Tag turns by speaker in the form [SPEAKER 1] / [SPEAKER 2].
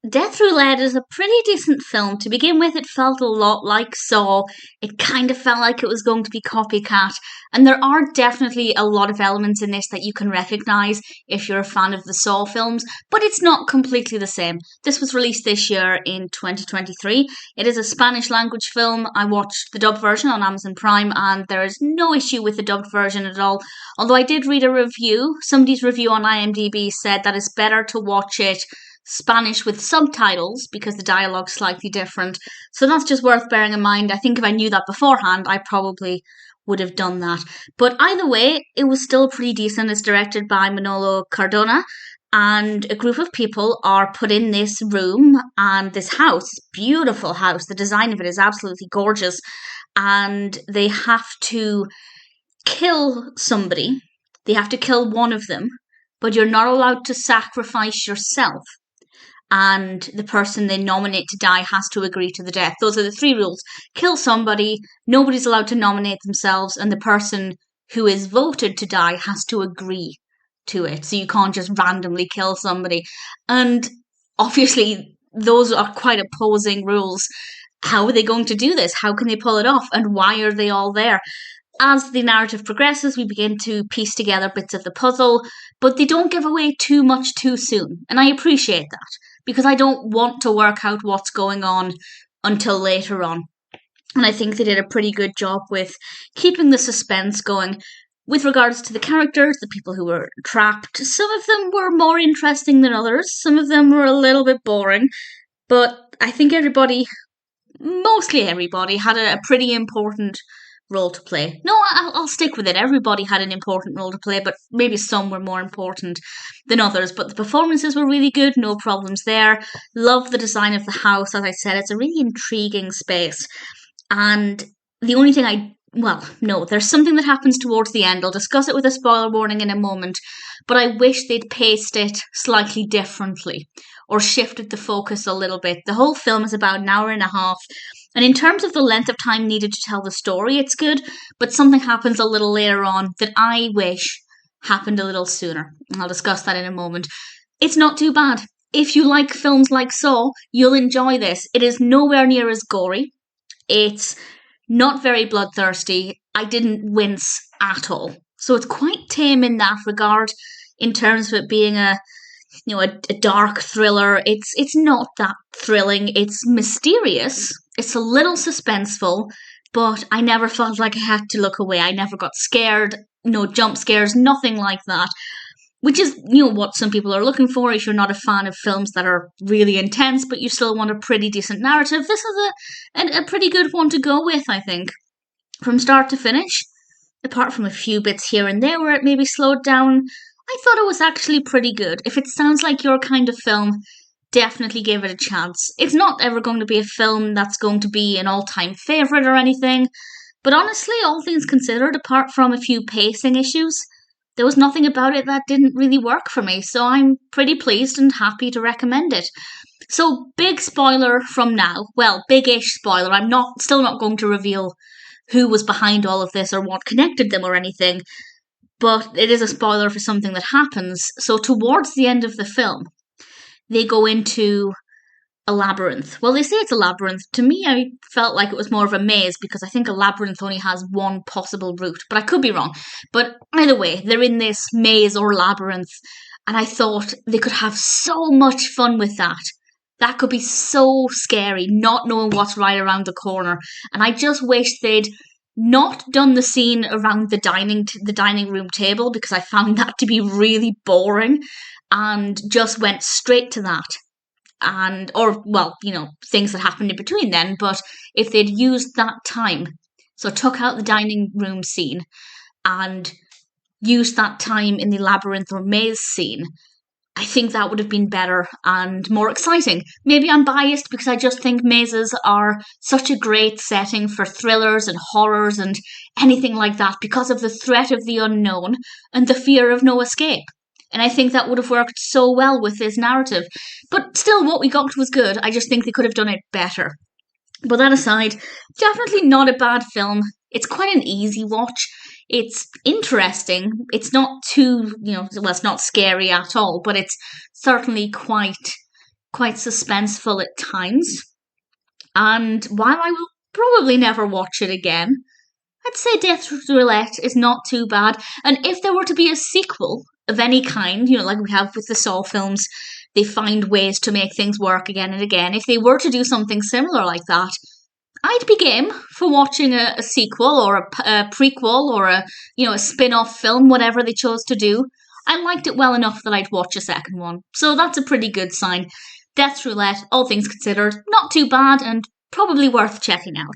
[SPEAKER 1] Death Roulette is a pretty decent film. To begin with, it felt a lot like Saw. It kind of felt like it was going to be copycat. And there are definitely a lot of elements in this that you can recognise if you're a fan of the Saw films, but it's not completely the same. This was released this year in 2023. It is a Spanish language film. I watched the dubbed version on Amazon Prime, and there is no issue with the dubbed version at all. Although I did read a review, somebody's review on IMDb said that it's better to watch it Spanish with subtitles because the dialogue's slightly different. So that's just worth bearing in mind. I think if I knew that beforehand, I probably would have done that. But either way, it was still pretty decent. It's directed by Manolo Cardona, and a group of people are put in this room and this house, beautiful house. The design of it is absolutely gorgeous, and they have to kill somebody. They have to kill one of them, but you're not allowed to sacrifice yourself. And the person they nominate to die has to agree to the death. Those are the three rules. Kill somebody, nobody's allowed to nominate themselves, and the person who is voted to die has to agree to it. So you can't just randomly kill somebody. And obviously, those are quite opposing rules. How are they going to do this? How can they pull it off? And why are they all there? As the narrative progresses, we begin to piece together bits of the puzzle, but they don't give away too much too soon. And I appreciate that, because I don't want to work out what's going on until later on. And I think they did a pretty good job with keeping the suspense going. With regards to the characters, the people who were trapped, some of them were more interesting than others. Some of them were a little bit boring. But I think mostly everybody, had a pretty important role to play. No, I'll stick with it. Everybody had an important role to play, but maybe some were more important than others. But the performances were really good, no problems there. Love the design of the house. As I said, it's a really intriguing space. And the only thing there's something that happens towards the end. I'll discuss it with a spoiler warning in a moment, but I wish they'd paced it slightly differently or shifted the focus a little bit. The whole film is about an hour and a half, and in terms of the length of time needed to tell the story, it's good, but something happens a little later on that I wish happened a little sooner. I'll discuss that in a moment. It's not too bad. If you like films like Saw, you'll enjoy this. It is nowhere near as gory. It's not very bloodthirsty. I didn't wince at all. So it's quite tame in that regard, in terms of it being a dark thriller. It's not that thrilling. It's mysterious. It's a little suspenseful, but I never felt like I had to look away. I never got scared. No jump scares, nothing like that. Which is, what some people are looking for if you're not a fan of films that are really intense, but you still want a pretty decent narrative. This is a pretty good one to go with, I think. From start to finish, apart from a few bits here and there where it maybe slowed down, I thought it was actually pretty good. If it sounds like your kind of film, definitely give it a chance. It's not ever going to be a film that's going to be an all-time favourite or anything, but honestly, all things considered, apart from a few pacing issues, there was nothing about it that didn't really work for me, so I'm pretty pleased and happy to recommend it. So, big spoiler from now. Well, big-ish spoiler. I'm still not going to reveal who was behind all of this or what connected them or anything, but it is a spoiler for something that happens. So, towards the end of the film, they go into a labyrinth. Well, they say it's a labyrinth. To me, I felt like it was more of a maze, because I think a labyrinth only has one possible route, but I could be wrong. But either way, they're in this maze or labyrinth, and I thought they could have so much fun with that. That could be so scary, not knowing what's right around the corner. And I just wish they'd not done the scene around the dining room table, because I found that to be really boring, and just went straight to that. Things that happened in between then, but if they'd used that time, so took out the dining room scene and used that time in the labyrinth or maze scene, I think that would have been better and more exciting. Maybe I'm biased because I just think mazes are such a great setting for thrillers and horrors and anything like that, because of the threat of the unknown and the fear of no escape. And I think that would have worked so well with this narrative. But still, what we got was good. I just think they could have done it better. But that aside, definitely not a bad film. It's quite an easy watch. It's interesting. It's not too, it's not scary at all, but it's certainly quite quite suspenseful at times. And while I will probably never watch it again, I'd say Death Roulette is not too bad. And if there were to be a sequel of any kind, like we have with the Saw films, they find ways to make things work again and again. If they were to do something similar like that, I'd be game for watching a sequel or a prequel or a spin-off film, whatever they chose to do. I liked it well enough that I'd watch a second one. So that's a pretty good sign. Death Roulette, all things considered, not too bad and probably worth checking out.